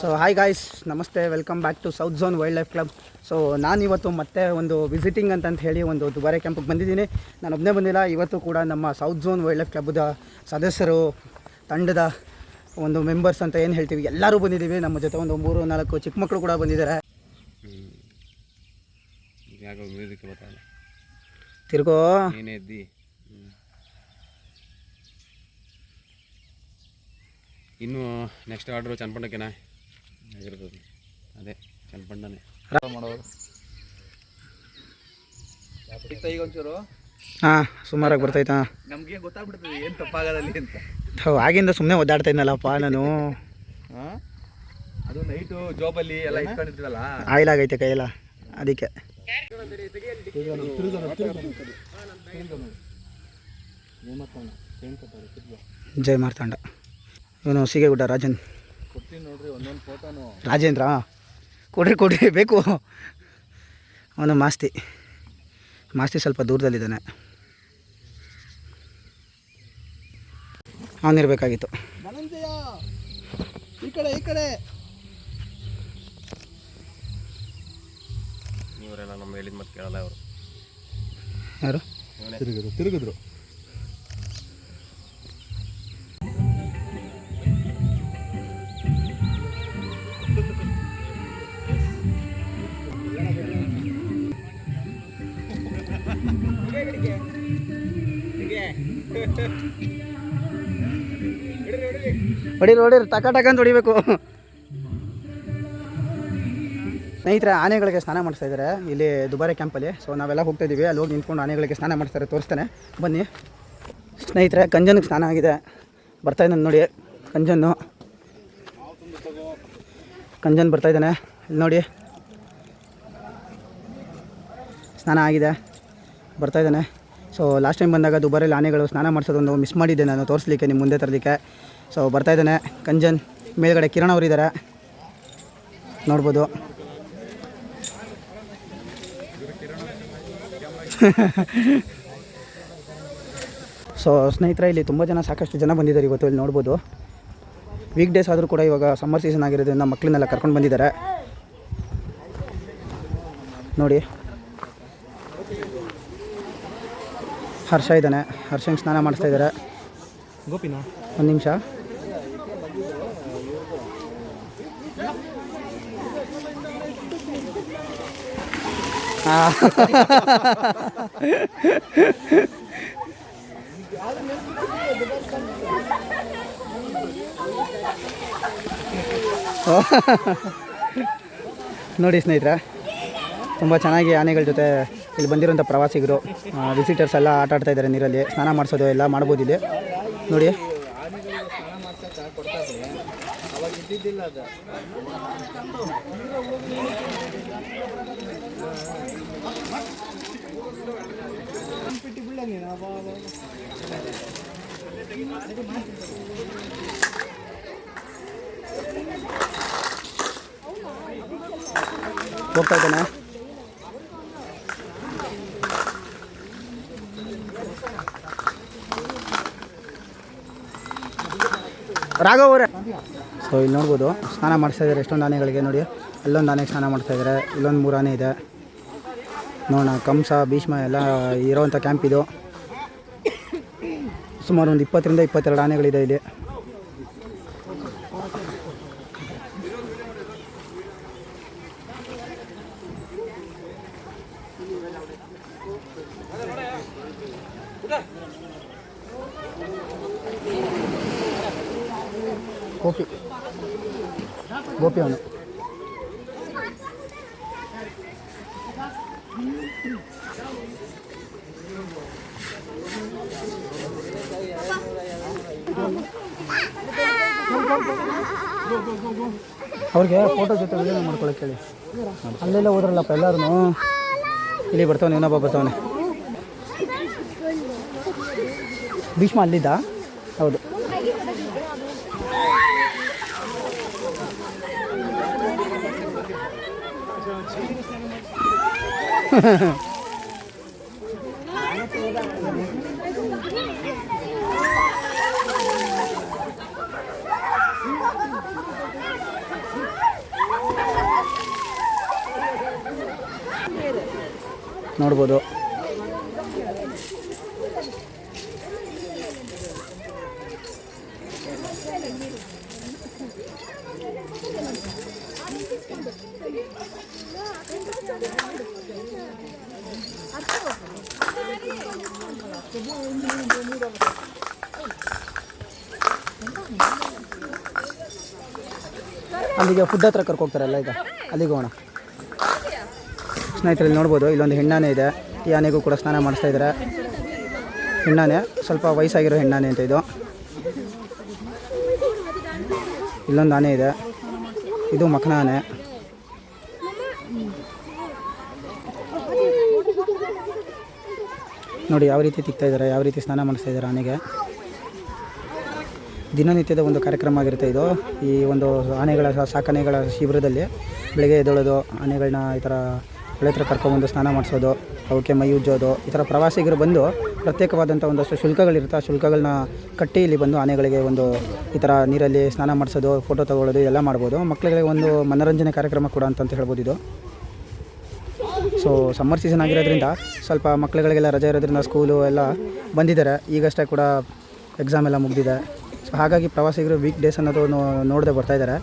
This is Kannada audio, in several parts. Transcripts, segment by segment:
ಸೊ ಹಾಯ್ ಗಾಯ್ಸ್, ನಮಸ್ತೆ, welcome back to South Zone Wildlife Club. So ನಾನಿವತ್ತು ಮತ್ತೆ ಒಂದು ವಿಸಿಟಿಂಗ್ ಅಂತಂತ ಹೇಳಿ ಒಂದು ದುಬಾರೆ ಕ್ಯಾಂಪಿಗೆ ಬಂದಿದ್ದೀನಿ. ನಾನು ಒಬ್ಬನೇ ಬಂದಿಲ್ಲ. ಇವತ್ತು ಕೂಡ ನಮ್ಮ ಸೌತ್ ಝೋನ್ ವೈಲ್ಡ್ ಲೈಫ್ ಕ್ಲಬ್ದ ಸದಸ್ಯರು, ತಂಡದ ಒಂದು ಮೆಂಬರ್ಸ್ ಅಂತ ಏನು ಹೇಳ್ತೀವಿ, ಎಲ್ಲರೂ ಬಂದಿದ್ದೀವಿ. ನಮ್ಮ ಜೊತೆ ಒಂದು 3-4 ಚಿಕ್ಕ ಮಕ್ಕಳು ಕೂಡ ಬಂದಿದ್ದಾರೆ. ತಿರ್ಗೋ ಇನ್ನು ನೆಕ್ಸ್ಟ್ ಆರ್ಡ್ರು ಚನ್ನಪಣ್ಣಕ್ಕೆನಾ ಆಗಿರ್ತದೆ. ಅದೇ ಚನ್ನಪಣ್ಣನೇ ಮಾಡೋದು. ಈಗ ಒಂಚೂರು ಹಾಂ ಸುಮಾರಾಗಿ ಬರ್ತೈತಾ, ನಮಗೆ ಗೊತ್ತಾಗ್ಬಿಡ್ತದೆ ಏನು ತಪ್ಪಾಗೋದಲ್ಲಿ ಅಂತ. ಆಗಿಂದ ಸುಮ್ಮನೆ ಒದ್ದಾಡ್ತಾ ಇದ್ನಲ್ಲಪ್ಪ ನಾನು. ಅದು ನೈಟು ಜಾಬಲ್ಲಿ ಎಲ್ಲ ಇಟ್ಕೊಂಡಿರ್ತೀವಲ್ಲ, ಆಯಿಲ್ ಆಗೈತೆ ಕೈಯೆಲ್ಲ, ಅದಕ್ಕೆ. ಜೈ ಮಾರ್ತಾಂಡ. ಇವನು ಸೀಗೆಗುಡ್ಡ ರಾಜನ್. ಕೊಡ್ತೀನಿ ನೋಡ್ರಿ ಒಂದೊಂದು ಫೋಟೋನು. ರಾಜೇಂದ್ರ ಕೊಡ್ರಿ ಬೇಕು. ಅವನು ಮಾಸ್ತಿ ಸ್ವಲ್ಪ ದೂರದಲ್ಲಿದ್ದಾನೆ. ಅವನಿರಬೇಕಾಗಿತ್ತು. ಈ ಕಡೆ ಇವರೆಲ್ಲ ನಮ್ಮ ಹೇಳಿದ ಮತ್ತೆ ಕೇಳಲ್ಲ. ಅವರು ಯಾರು ತಿರುಗಿದ್ರು. ಹೊಡೀರಿ ಟಕ ಅಂತ ಹೊಡಿಬೇಕು. ಸ್ನೇಹಿತರೆ, ಆನೆಗಳಿಗೆ ಸ್ನಾನ ಮಾಡಿಸ್ತಾ ಇದ್ದಾರೆ ಇಲ್ಲಿ ದುಬಾರೆ ಕ್ಯಾಂಪಲ್ಲಿ. ಸೊ ನಾವೆಲ್ಲ ಹೋಗ್ತಾ ಇದ್ದೀವಿ. ಅಲ್ಲಿ ಹೋಗಿ ನಿಂತ್ಕೊಂಡು ಆನೆಗಳಿಗೆ ಸ್ನಾನ ಮಾಡಿಸ್ತಾರೆ, ತೋರಿಸ್ತಾನೆ ಬನ್ನಿ. ಸ್ನೇಹಿತರೆ, ಕಂಜನ್ಗೆ ಸ್ನಾನ ಆಗಿದೆ, ಬರ್ತಾಯಿದ್ದಾನೆ ನೋಡಿ. ಕಂಜನ್ ಬರ್ತಾಯಿದ್ದಾನೆ, ಇಲ್ಲಿ ನೋಡಿ. ಸ್ನಾನ ಆಗಿದೆ, ಬರ್ತಾಯಿದ್ದಾನೆ. ಸೊ ಲಾಸ್ಟ್ ಟೈಮ್ ಬಂದಾಗ ದುಬಾರಿಯಲ್ಲಿ ಆನೆಗಳು ಸ್ನಾನ ಮಾಡಿಸೋದೊಂದು ಮಿಸ್ ಮಾಡಿದ್ದೆ ನಾನು, ತೋರಿಸ್ಲಿಕ್ಕೆ ನಿಮ್ಮ ಮುಂದೆ ತರಲಿಕ್ಕೆ. ಸೊ ಬರ್ತಾಯಿದ್ದಾನೆ ಕಂಜನ್. ಮೇಲ್ಗಡೆ ಕಿರಣ್ ಅವರಿದ್ದಾರೆ, ನೋಡ್ಬೋದು. ಸೊ ಸ್ನೇಹಿತರೆ, ಇಲ್ಲಿ ತುಂಬ ಜನ, ಸಾಕಷ್ಟು ಜನ ಬಂದಿದ್ದಾರೆ ಇವತ್ತು. ಇಲ್ಲಿ ನೋಡ್ಬೋದು, ವೀಕ್ ಡೇಸ್ ಆದರೂ ಕೂಡ ಇವಾಗ ಸಮ್ಮರ್ ಸೀಸನ್ ಆಗಿರೋದ್ರಿಂದ ಮಕ್ಕಳನ್ನೆಲ್ಲ ಕರ್ಕೊಂಡು ಬಂದಿದ್ದಾರೆ ನೋಡಿ. ಹರ್ಷ ಇದ್ದಾನೆ, ಹರ್ಷಂಗೆ ಸ್ನಾನ ಮಾಡಿಸ್ತಾ ಇದ್ದಾರೆ. ಗೋಪಿನ ಒಂದು ನಿಮಿಷ. ನೋಡಿ ಸ್ನೇಹಿತರೆ, ತುಂಬ ಚೆನ್ನಾಗಿ ಆನೆಗಳ ಜೊತೆ ಇಲ್ಲಿ ಬಂದಿರೋಂಥ ಪ್ರವಾಸಿಗರು, ವಿಸಿಟರ್ಸ್ ಎಲ್ಲ ಆಟ ಆಡ್ತಾ ಇದ್ದಾರೆ ನೀರಲ್ಲಿ. ಸ್ನಾನ ಮಾಡಿಸೋದು ಎಲ್ಲ ಮಾಡ್ಬೋದು ಇಲ್ಲಿ ನೋಡಿ. ಹೋಗ್ತಾ ಇದ್ದಾನೆ. ರಾಘವ್ ಅವರೇ. ಸೊ ಇಲ್ಲಿ ನೋಡ್ಬೋದು, ಸ್ನಾನ ಮಾಡಿಸ್ತಾ ಇದ್ದಾರೆ ಎಷ್ಟೊಂದು ಆನೆಗಳಿಗೆ ನೋಡಿ. ಅಲ್ಲೊಂದು ಆನೆಗೆ ಸ್ನಾನ ಮಾಡ್ತಾ ಇದ್ದಾರೆ, ಇಲ್ಲೊಂದು 3 ಆನೆ ಇದೆ ನೋಡೋಣ. ಕಂಸ, ಭೀಷ್ಮ ಎಲ್ಲ ಇರೋವಂಥ ಕ್ಯಾಂಪ್ ಇದು. ಸುಮಾರು ಒಂದು 20-22 ಆನೆಗಳಿದೆ ಇಲ್ಲಿ. ಗೋಪಿ ಅವನು. ಅವ್ರಿಗೆ ಫೋಟೋ ಜೊತೆ ವಿಡಿಯೋ ಮಾಡ್ಕೊಳಕ್ಕೆ ಹೇಳಿ. ಅಲ್ಲೆಲ್ಲ ಹೋದ್ರಲ್ಲಪ್ಪ ಎಲ್ಲರೂ. ಇಲ್ಲಿ ಬರ್ತಾವನೆ, ಇನ್ನೊಬ್ಬ ಬರ್ತಾವನೆ. ಭೀಷ್ಮ ಅಲ್ಲಿದ್ದ, ಹೌದು. ನೋಡ್ಬೋದು. ಅಲ್ಲಿಗೆ ಫುಡ್ ಹತ್ರ ಕರ್ಕೋಗ್ತಾರಲ್ಲ, ಈಗ ಅಲ್ಲಿಗೆ ಹೋಗೋಣ ಸ್ನೇಹಿತರಲ್ಲಿ. ನೋಡ್ಬೋದು ಇಲ್ಲೊಂದು ಹೆಣ್ಣಾನೆ ಇದೆ. ಈ ಆನೆಗೂ ಕೂಡ ಸ್ನಾನ ಮಾಡಿಸ್ತಾ ಇದ್ದಾರೆ. ಹೆಣ್ಣಾನೆ, ಸ್ವಲ್ಪ ವಯಸ್ಸಾಗಿರೋ ಹೆಣ್ಣಾನೆ ಅಂತ ಇದು. ಇಲ್ಲೊಂದು ಆನೆ ಇದೆ, ಇದು ಮಖನ ಆನೆ. ನೋಡಿ ಯಾವ ರೀತಿ ತಿಕ್ತಾ ಇದ್ದಾರೆ, ಯಾವ ರೀತಿ ಸ್ನಾನ ಮಾಡಿಸ್ತಾ ಇದ್ದಾರೆ ಆನೆಗೆ. ದಿನನಿತ್ಯದ ಒಂದು ಕಾರ್ಯಕ್ರಮ ಆಗಿರುತ್ತೆ ಇದು. ಈ ಒಂದು ಆನೆಗಳ ಸಾಕಣೆಗಳ ಶಿಬಿರದಲ್ಲಿ ಬೆಳಗ್ಗೆ ಎದ್ದೇಳೋದು, ಆನೆಗಳನ್ನ ಈ ಥರ ಹೊಳೆ ಹತ್ರ ಕರ್ಕೊಂಡ್ಬಂದು ಸ್ನಾನ ಮಾಡಿಸೋದು, ಅವಕ್ಕೆ ಮೈ ಉಜ್ಜೋದು, ಈ ಥರ ಪ್ರವಾಸಿಗರು ಬಂದು ಪ್ರತ್ಯೇಕವಾದಂಥ ಒಂದಷ್ಟು ಶುಲ್ಕಗಳಿರುತ್ತೆ. ಆ ಶುಲ್ಕಗಳನ್ನ ಕಟ್ಟಿ ಇಲ್ಲಿ ಬಂದು ಆನೆಗಳಿಗೆ ಒಂದು ಈ ಥರ ನೀರಲ್ಲಿ ಸ್ನಾನ ಮಾಡಿಸೋದು, ಫೋಟೋ ತೊಗೊಳ್ಳೋದು ಎಲ್ಲ ಮಾಡ್ಬೋದು. ಮಕ್ಕಳಿಗೆ ಒಂದು ಮನೋರಂಜನೆ ಕಾರ್ಯಕ್ರಮ ಕೂಡ ಅಂತ ಹೇಳ್ಬೋದು ಇದು. ಸೊ ಸಮ್ಮರ್ ಸೀಸನ್ ಆಗಿರೋದ್ರಿಂದ ಸ್ವಲ್ಪ ಮಕ್ಕಳುಗಳಿಗೆಲ್ಲ ರಜೆ ಇರೋದ್ರಿಂದ ಸ್ಕೂಲು ಎಲ್ಲ ಬಂದಿದ್ದಾರೆ. ಈಗಷ್ಟೇ ಕೂಡ ಎಕ್ಸಾಮ್ ಎಲ್ಲ ಮುಗಿದಿದೆ. ಸೊ ಹಾಗಾಗಿ ಪ್ರವಾಸಿಗರು ವೀಕ್ ಡೇಸ್ ಅನ್ನೋದು ನೋಡದೆ ಬರ್ತಾಯಿದ್ದಾರೆ.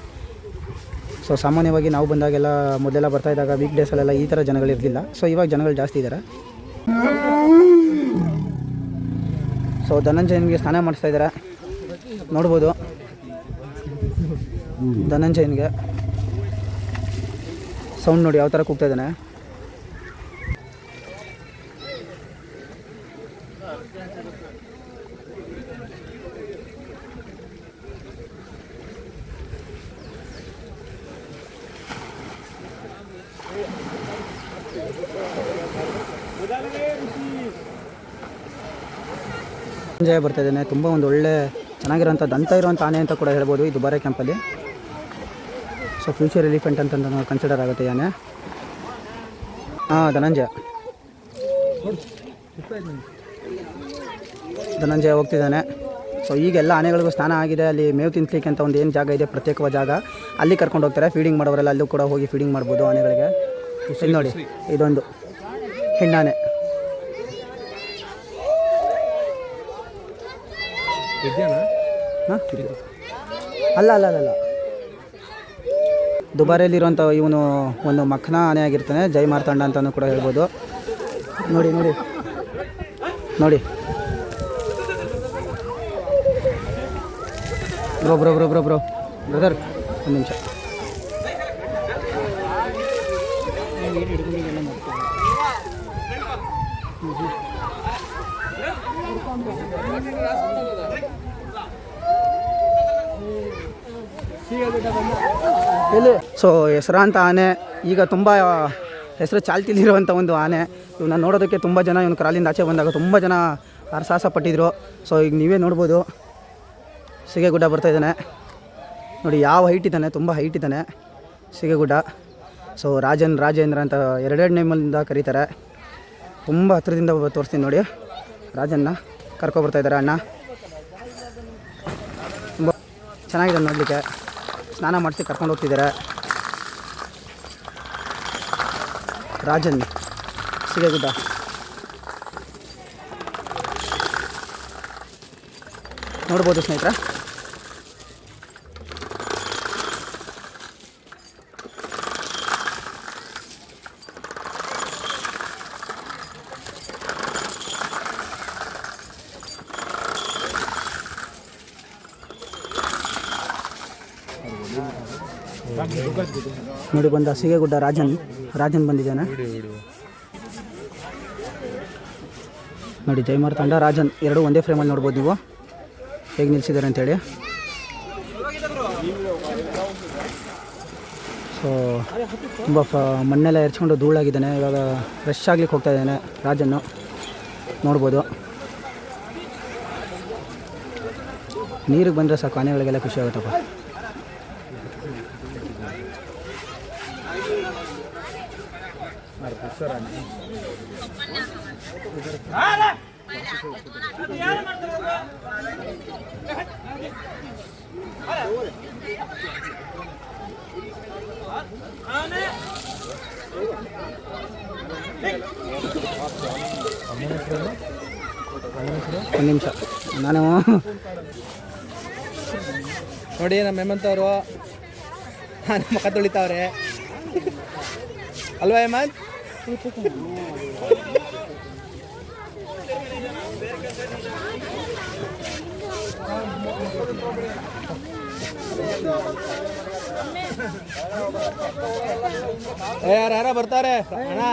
ಸೊ ಸಾಮಾನ್ಯವಾಗಿ ನಾವು ಬಂದಾಗೆಲ್ಲ ಮೊದಲೆಲ್ಲ ಬರ್ತಾಯಿದ್ದಾಗ ವೀಕ್ ಡೇಸಲ್ಲೆಲ್ಲ ಈ ಥರ ಜನಗಳಿರಲಿಲ್ಲ. ಸೊ ಇವಾಗ ಜನಗಳು ಜಾಸ್ತಿ ಇದ್ದಾರೆ. ಸೊ ಧನಂಜಯನಿಗೆ ಸ್ನಾನ ಮಾಡಿಸ್ತಾ ಇದ್ದಾರೆ, ನೋಡ್ಬೋದು. ಧನಂಜಯನಿಗೆ ಸೌಂಡ್ ನೋಡಿ ಯಾವ ಥರ ಕೂಗ್ತಾ ಇದ್ದಾನೆ. ಧನಂಜಯ ಬರ್ತಾ ಇದ್ದಾನೆ. ತುಂಬ ಒಂದು ಒಳ್ಳೆ ಚೆನ್ನಾಗಿರೋಂಥ ದಂತ ಇರೋಂಥ ಆನೆ ಅಂತ ಕೂಡ ಹೇಳ್ಬೋದು ಈ ದುಬಾರೆ ಕ್ಯಾಂಪಲ್ಲಿ. ಸೊ ಫ್ಯೂಚರ್ ಎಲಿಫೆಂಟ್ ಅಂತ ಕನ್ಸಿಡರ್ ಆಗುತ್ತೆ ಈ ಆನೆ. ಧನಂಜಯ ಹೋಗ್ತಿದ್ದಾನೆ. ಸೊ ಈಗೆಲ್ಲ ಆನೆಗಳಿಗೂ ಸ್ನಾನ ಆಗಿದೆ. ಅಲ್ಲಿ ಮೇವು ತಿನ್ಲಿಕ್ಕೆ ಅಂತ ಒಂದು ಏನು ಜಾಗ ಇದೆ, ಪ್ರತ್ಯೇಕವಾದ ಜಾಗ, ಅಲ್ಲಿ ಕರ್ಕೊಂಡು ಹೋಗ್ತಾರೆ. ಫೀಡಿಂಗ್ ಮಾಡೋರೆಲ್ಲ ಅಲ್ಲೂ ಕೂಡ ಹೋಗಿ ಫೀಡಿಂಗ್ ಮಾಡ್ಬೋದು ಆನೆಗಳಿಗೆ. ಇಲ್ಲಿ ನೋಡಿ, ಇದೊಂದು ಹೆಣ್ಣಾನೆ. ಅಲ್ಲ ಅಲ್ಲ ಅಲ್ಲ ದುಬಾರಿಯಲ್ಲಿರುವಂಥ ಇವನು ಒಂದು ಮಖನ ಆನೆ ಆಗಿರ್ತಾನೆ, ಜೈ ಮಾರ್ತಾಂಡ ಅಂತಲೂ ಕೂಡ ಹೇಳ್ಬೋದು. ನೋಡಿ ನೋಡಿ ನೋಡಿ ಬ್ರದರ್ ಒಂದು ನಿಮಿಷ. ಸೊ ಹೆಸರಾಂತ ಆನೆ, ಈಗ ತುಂಬ ಹೆಸರು ಚಾಲ್ತಿಲಿರುವಂಥ ಒಂದು ಆನೆ. ಇವನ್ನ ನೋಡೋದಕ್ಕೆ ತುಂಬ ಜನ ಇವನು ಕ್ರಾಲಿಂದ ಆಚೆ ಬಂದಾಗ ತುಂಬ ಜನ ಹರಸಾಹಸ ಪಟ್ಟಿದ್ರು. ಸೊ ಈಗ ನೀವೇ ನೋಡ್ಬೋದು, ಸಿಗೇಗುಡ್ಡ ಬರ್ತಾಯಿದ್ದಾನೆ ನೋಡಿ. ಯಾವ ಹೈಟ್ ಇದ್ದಾನೆ, ತುಂಬ ಹೈಟ್ ಇದ್ದಾನೆ ಸಿಗೇಗುಡ್ಡ. ಸೊ ರಾಜೇಂದ್ರ ಅಂತ ಎರಡೆರಡು ನೇಮಲ್ಲಿಂದ ಕರೀತಾರೆ. ತುಂಬ ಹತ್ರದಿಂದ ತೋರಿಸ್ತೀನಿ ನೋಡಿ. ರಾಜನ್ನ ಕರ್ಕೊಬರ್ತಾಯಿದ್ದಾರೆ ಅಣ್ಣ. ತುಂಬ ಚೆನ್ನಾಗಿದೆ ನೋಡಲಿಕ್ಕೆ. ಸ್ನಾನ ಮಾಡಿಸಿ ಕರ್ಕೊಂಡು ಹೋಗ್ತಿದ್ದಾರೆ. ರಾಜನ್ ಸಿಗೇಗುಡ್ಡ. ನೋಡ್ಬೋದು ಸ್ನೇಹಿತರೆ. ನೋಡಿ ಬಂದ ಸಿಗೇಗುಡ್ಡ ರಾಜನ್ ಬಂದಿದ್ದಾನೆ ನೋಡಿ. ಜೈ ಮಾರ್ತಾಂಡ, ರಾಜನ್ ಎರಡು ಒಂದೇ ಫ್ರೇಮಲ್ಲಿ ನೋಡ್ಬೋದು ನೀವು ಹೇಗೆ ನಿಲ್ಲಿಸಿದ್ದಾರೆ ಅಂತೇಳಿ. ಸೊ ತುಂಬ ಮಣ್ಣೆಲ್ಲ ಎರ್ಚ್ಕೊಂಡು ಧೂಳಾಗಿದ್ದಾನೆ. ಇವಾಗ ಫ್ರೆಶ್ ಆಗ್ಲಿಕ್ಕೆ ಹೋಗ್ತಾ ಇದ್ದಾನೆ ರಾಜನ್ನು, ನೋಡ್ಬೋದು. ನೀರಿಗೆ ಬಂದರೆ ಸಾಕು ಆನೆಗಳಿಗೆಲ್ಲ ಖುಷಿ ಆಗುತ್ತಪ್ಪ. ಒಂದು ನಿಮಿಷ ನಾನು ನೋಡಿ ನಮ್ಮ ಹೇಮಂತ್ ಅವರು ಮುಖ ತೊಳಿತಾವ್ರೆ ಅಲ್ವಾ ಹೇಮಂತ್? ಯಾರ ಬರ್ತಾರೆ ಅಣ್ಣ.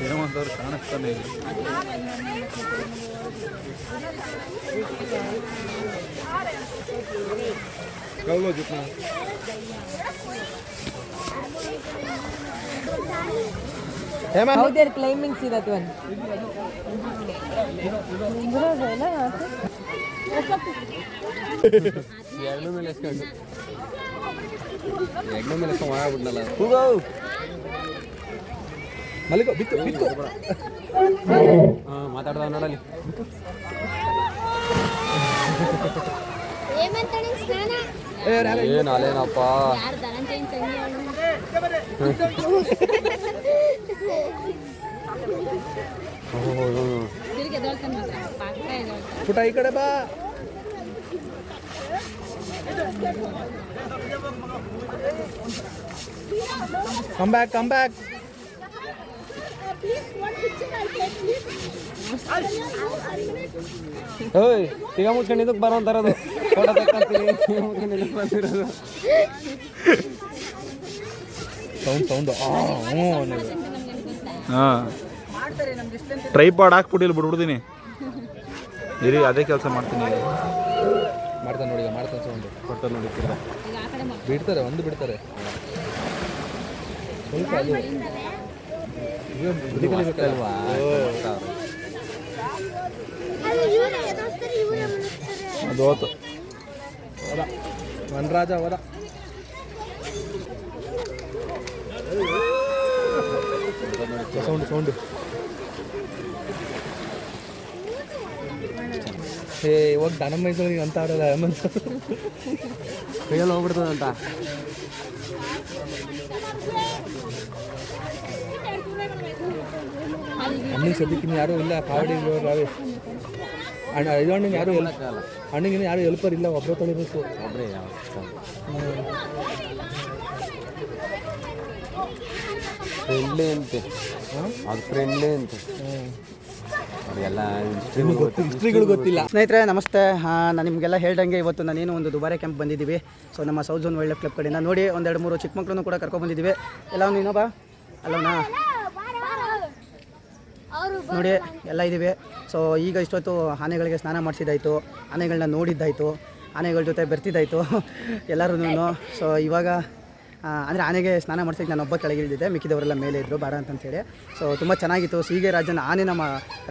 ಹೇಮಂತವ್ರು ಕಾಣಿಸ್ತಾನೆ ಇಲ್ಲ. Hemant How they're climbing, see that one. ಎಣ್ಣೆ ಮೇಲೆ ಎಸ್ಕೊಂಡು ಮಾಡ್ಬಿಟ್ನಲ್ಲ. ಮಲ್ಲಿಗೋ ಬಿತ್ತು ಬಿತ್ತು. ಹಾಂ ಮಾತಾಡ್ದ ನೋಡಲ್ಲಿ. ಏನು ಅಲ್ಲೇನಪ್ಪ. ಪುಟ ಈ ಕಡೆ ಬಾ. Come back come back. ಓಯ್ ಈಗ ಮುಚ್ಕೊಂಡು ಇದಕ್ಕೆ ಬರೋ ಅಂತಾರದು ಫೋಟೋ ತಕ್ಕಂತೀನಿ. ಮುಚ್ಕೊಂಡು ಇದಕ್ಕೆ ಬಂದಿರೋದು ಸೌಂಡು ಹಾಂ ಟ್ರೈಪಾಡ್ ಹಾಕ್ಬಿಟ್ಟು ಇಲ್ಲಿ ಬಿಡ್ಬಿಡ್ತೀನಿ. ಇರಿ ಅದೇ ಕೆಲಸ ಮಾಡ್ತೀನಿ. ಮಾಡ್ತಾನೆ ನೋಡಿ, ಈಗ ಮಾಡ್ತಾನೆ ಸೌಂಡು ಕೊಡ್ತಾರೆ ನೋಡಿ. ಬಿಡ್ತಾರೆ ಒಂದು ಬಿಡ್ತಾರೆ ಸ್ವಲ್ಪ ಅದು ಅಲ್ವಾ. ಅದು ಹೋತು. ಹೋದ ವನರಾಜ ಹೋದ. ಸೌಂಡು ಏ ಇವಾಗ ದನ ಮೈಸೂರಿಗೆ ಅಂತ ಆಡಲ್ಲ ಹೇಮಂತ್. ಕೈಯಲ್ಲಿ ಹೋಗ್ಬಿಡ್ತದಂತ. ಅಣ್ಣಿಗೆ ಸದ್ಯಕ್ಕೆ ಯಾರೂ ಇಲ್ಲ. ಕಾವಡಿ ರಾವಿ ಅಣ್ಣ ಇದು ಅಣ್ಣಗೆ ಯಾರು ಅಣ್ಣಗಿನ ಯಾರು ಹೆಲ್ಪರ್ ಇಲ್ಲ, ಒಬ್ಬರೇ ತೊಳಿಬೇಕು. ಒಬ್ಬರೇ ಫ್ರೆಂಡ್ಲಿ ಅಂತೆ. ಅದು ಫ್ರೆಂಡ್ಲಿ ಅಂತೆ. ಅದೆಲ್ಲ ಹಿಸ್ಟ್ರಿಗಳು ಗೊತ್ತಿಲ್ಲ. ಸ್ನೇಹಿತರೆ ನಮಸ್ತೆ. ನಾನು ನಿಮಗೆಲ್ಲ ಹೇಳ್ದಂಗೆ ಇವತ್ತು ನಾನೇನು ಒಂದು ದುಬಾರೆ ಕ್ಯಾಂಪ್ ಬಂದಿದ್ದೀವಿ. ಸೊ ನಮ್ಮ south Zone Wildlife club ಕಡೆಯಿಂದ ನೋಡಿ ಒಂದೆರಡು ಮೂರು ಚಿಕ್ಕ ಮಕ್ಕಳನ್ನು ಕೂಡ ಕರ್ಕೊಂಡ್ಬಂದಿದ್ದೀವಿ. ಎಲ್ಲ ನೀನೋ ಬಾ ಅಲ್ಲವನಾ ನೋಡಿ ಎಲ್ಲ ಇದ್ದೀವಿ. ಸೊ ಈಗ ಇಷ್ಟೊತ್ತು ಆನೆಗಳಿಗೆ ಸ್ನಾನ ಮಾಡಿಸಿದ್ದಾಯಿತು, ಆನೆಗಳನ್ನ ನೋಡಿದ್ದಾಯಿತು, ಆನೆಗಳ ಜೊತೆ ಬೆರ್ತಿದ್ದಾಯಿತು ಎಲ್ಲರೂ. ಸೊ ಇವಾಗ ಅಂದರೆ ಆನೆಗೆ ಸ್ನಾನ ಮಾಡಿಸಿದ್ದು ನಾನು ಒಬ್ಬ ಕೆಳಗೆ ಇಳಿದಿದ್ದೆ, ಮಿಕ್ಕಿದವರೆಲ್ಲ ಮೇಲೆ ಇದ್ದರು ಬಾರ ಅಂತಂತೇಳಿ. ಸೊ ತುಂಬ ಚೆನ್ನಾಗಿತ್ತು. ಸೀಗೆ ರಾಜನ ಆನೆ, ನಮ್ಮ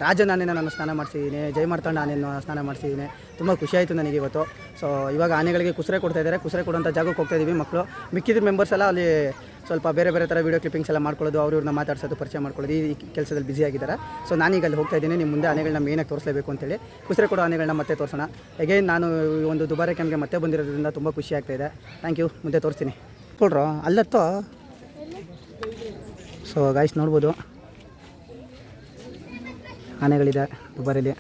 ರಾಜನ ಆನೆನ ನಾನು ಸ್ನಾನ ಮಾಡಿಸಿದ್ದೀನಿ, ಜೈ ಮಾರ್ತಾಂಡ ಆನೆಯನ್ನು ಸ್ನಾನ ಮಾಡಿಸಿದ್ದೀನಿ. ತುಂಬ ಖುಷಿಯಾಯಿತು ನನಗೆ ಇವತ್ತು. ಸೊ ಇವಾಗ ಆನೆಗಳಿಗೆ ಕುಸರೆ ಕೊಡ್ತಾಯಿದ್ದಾರೆ. ಕುಸರೆ ಕೊಡುವಂಥ ಜಾಗಕ್ಕೆ ಹೋಗ್ತಾಯಿದ್ದೀವಿ ಮಕ್ಕಳು. ಮಿಕ್ಕಿದ ಮೆಂಬರ್ಸ್ ಎಲ್ಲ ಅಲ್ಲಿ ಸ್ವಲ್ಪ ಬೇರೆ ಬೇರೆ ಥರ ವೀಡಿಯೋ ಕ್ಲಿಪ್ಪಿಂಗ್ಸ್ ಎಲ್ಲ ಮಾಡ್ಕೊಳ್ಳೋದು, ಅವ್ರನ್ನ ಮಾತಾಡ್ಸೋದು, ಪರಿಚಯ ಮಾಡ್ಕೊಳ್ಳೋದು, ಈ ಕೆಲಸದಲ್ಲಿ ಬ್ಯುಸಿ ಆಗಿದ್ದಾರೆ. ಸೊ ನಾನೀಗ ಅಲ್ಲಿ ಹೋಗ್ತಾ ಇದ್ದೀನಿ. ನಿಮ್ಮ ಮುಂದೆ ಆನೆಗಳನ್ನ ಮೇನಾಗಿ ತೋರಿಸಲೇಬೇಕು ಅಂತೇಳಿ ಕುಸರೆ ಕೊಡೋ ಆನೆಗಳನ್ನ ಮತ್ತೆ ತೋರಿಸೋಣ. ಅಗೇನ್ ನಾನು ಒಂದು ದುಬಾರೆ ಕ್ಯಾಂಪ್ಗೆ ಮತ್ತೆ ಬಂದಿರೋದ್ರಿಂದ ತುಂಬ ಖುಷಿ ಆಗ್ತಾಯಿದೆ. Thank you. ಮುಂದೆ ತೋರಿಸ್ತೀನಿ ಕೊಡ್ರೋ ಅಲ್ಲತ್ತೋ. ಸೊ ಗಾಯ್ಸ್ ನೋಡ್ಬೋದು ಆನೆಗಳಿದೆ ದುಬಾರಿಲಿ.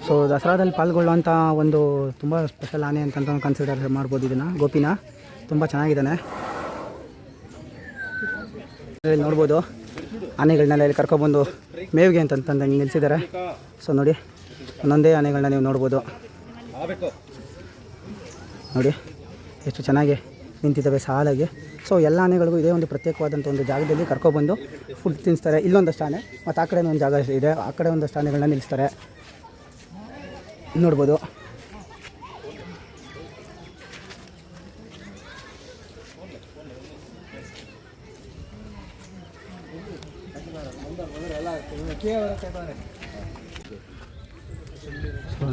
ಸೊ ದಸರಾದಲ್ಲಿ ಪಾಲ್ಗೊಳ್ಳುವಂಥ ಒಂದು ತುಂಬ ಸ್ಪೆಷಲ್ ಆನೆ ಅಂತ ಕನ್ಸಿಡರ್ ಮಾಡ್ಬೋದು ಇದನ್ನು. ಗೋಪಿನ ತುಂಬ ಚೆನ್ನಾಗಿದ್ದಾನೆ. ಇಲ್ಲಿ ನೋಡ್ಬೋದು ಆನೆಗಳನ್ನೆಲ್ಲ ಇಲ್ಲಿ ಕರ್ಕೊಬಂದು ಮೇವಿಗೆ ಅಂತಂದು ನಿಲ್ಲಿಸಿದ್ದಾರೆ. ಸೊ ನೋಡಿ ಒಂದೊಂದೇ ಆನೆಗಳನ್ನ ನೀವು ನೋಡ್ಬೋದು ನೋಡಿ. ಎಷ್ಟು ಚೆನ್ನಾಗಿ ನಿಂತಿದ್ದಾವೆ ಸಾಲಾಗಿ. ಸೊ ಎಲ್ಲ ಆನೆಗಳಿಗೂ ಇದೇ ಒಂದು ಪ್ರತ್ಯೇಕವಾದಂಥ ಒಂದು ಜಾಗದಲ್ಲಿ ಕರ್ಕೊಬಂದು ಫುಡ್ ತಿನ್ನಿಸ್ತಾರೆ. ಇಲ್ಲೊಂದಷ್ಟು ಆನೆ ಮತ್ತು ಆ ಕಡೆ ಒಂದು ಜಾಗ ಇದೆ, ಆ ಕಡೆ ಒಂದಷ್ಟು ಆನೆಗಳನ್ನ ನಿಲ್ಲಿಸ್ತಾರೆ ನೋಡ್ಬೋದು.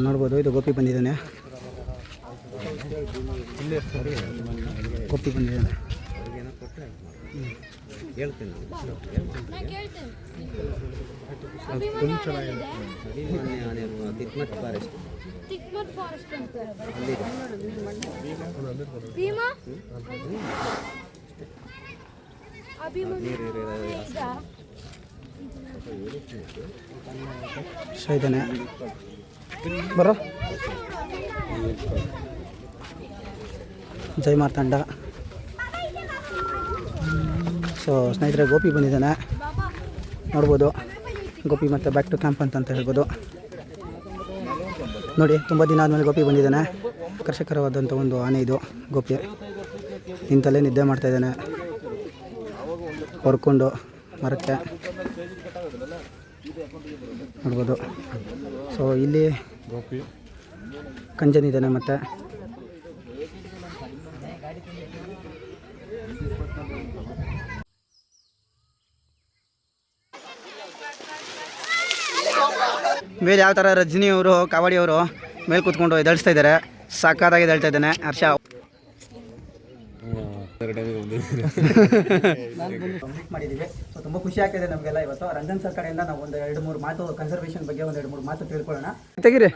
ನೋಡ್ಬೋದು ಇದು ಗೋಪಿ ಬಂದಿದ್ದಾನೆ, ಗೋಪಿ ಬಂದಿದ್ದಾನೆ. ಇದ್ದಾನೆ ಬರೋ ಜೈ ಮಾರ್ತಾಂಡ. ಸೊ ಸ್ನೇಹಿತರೆ ಗೋಪಿ ಬಂದಿದ್ದಾನೆ ನೋಡ್ಬೋದು. ಗೋಪಿ ಮತ್ತು ಬ್ಯಾಕ್ ಟು ಕ್ಯಾಂಪ್ ಅಂತ ಹೇಳ್ಬೋದು. ನೋಡಿ ತುಂಬ ದಿನ ಆದಮೇಲೆ ಗೋಪಿ ಬಂದಿದ್ದಾನೆ. ಆಕರ್ಷಕರವಾದಂಥ ಒಂದು ಆನೆ ಇದು ಗೋಪಿ. ನಿಂತಲ್ಲೇ ನಿದ್ದೆ ಮಾಡ್ತಾಯಿದ್ದಾನೆ ಹೊರ್ಕೊಂಡು ಮರಕ್ಕೆ ನೋಡ್ಬೋದು. ಸೊ ಇಲ್ಲಿ ಗೋಪಿ ಕಂಜನಿದ್ದಾನೆ ಮತ್ತು ಮೇಲೆ ಯಾವ ಥರ ರಜನಿಯವರು ಕಾವಡಿಯವರು ಮೇಲೆ ಕೂತ್ಕೊಂಡು ಎದಳಿಸ್ತಾ ಇದ್ದಾರೆ. ಸಾಕಾದಾಗಿ ಎದಳ್ತಾ ಇದ್ದಾನೆ ಹರ್ಷ. ಮಾಡಿದ್ದೀವಿ. ಸೊ ತುಂಬ ಖುಷಿ ಆಗ್ತಿದೆ ನಮಗೆಲ್ಲ ಇವತ್ತು. ರಂಜನ್ ಸರ್ ಕಡೆಯಿಂದ ನಾವು ಒಂದು 2-3 ಮಾತು ಕನ್ಸರ್ವೇಷನ್ ಬಗ್ಗೆ ಒಂದು 2-3 ಮಾತು ತಿಳ್ಕೊಳ್ಳೋಣ. ತೆಗೀರಿ.